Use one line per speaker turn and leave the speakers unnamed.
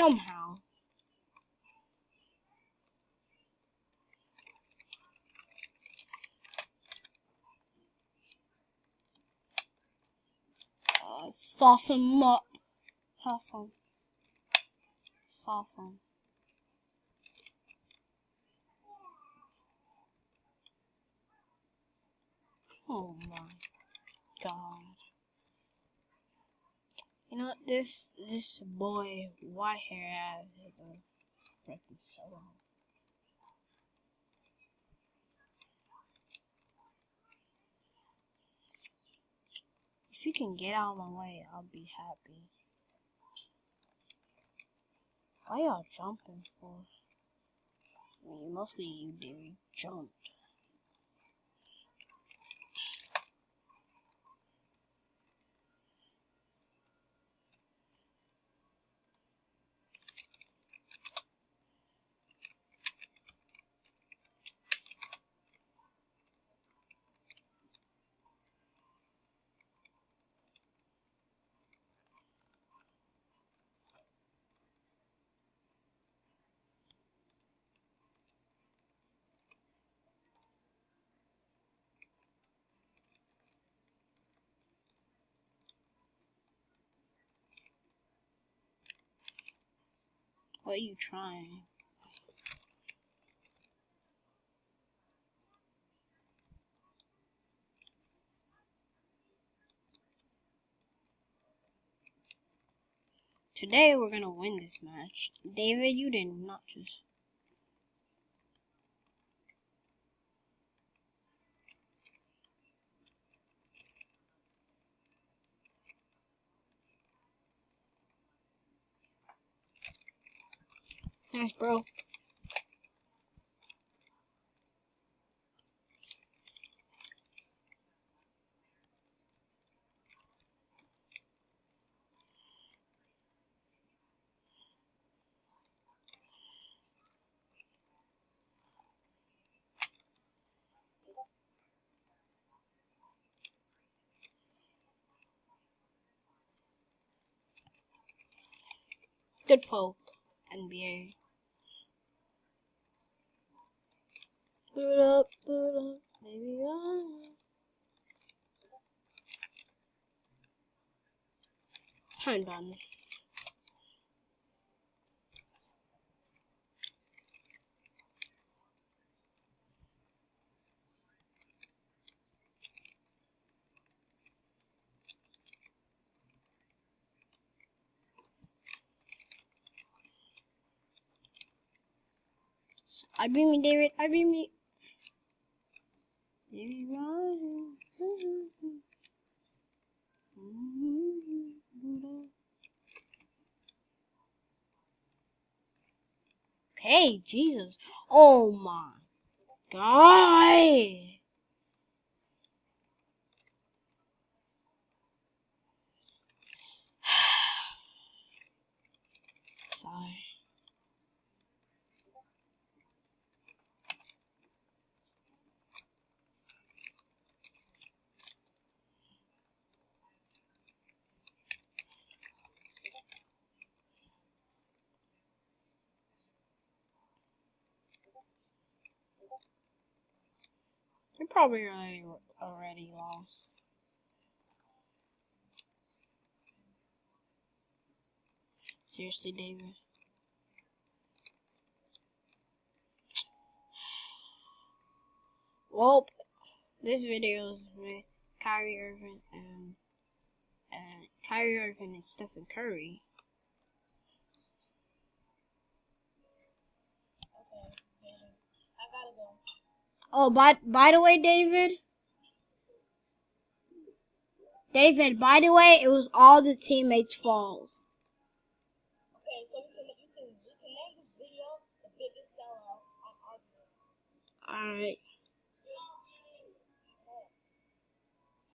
somehow. Sauce him up. Sauce him. Sauce him. Oh my god. You know, this boy, white hair ass is a freaking sellout. If you can get out of my way, I'll be happy. Why y'all jumping for? I mean, mostly you did jumped. What are you trying? Today we're gonna win this match. David, you did not just... Nice, bro. Good poke, NBA. Boot up, baby, run. I'm done. I beat me, David. I beat me. Baby, run. Okay, Jesus. Oh my God. Sorry. You're probably already lost. Seriously, David. Well, this video is with Kyrie Irving and Stephen Curry. Oh, by the way, David, by the way, it was all the teammates' fault.
Okay, so we can name this video the biggest sellout on our video.
Alright.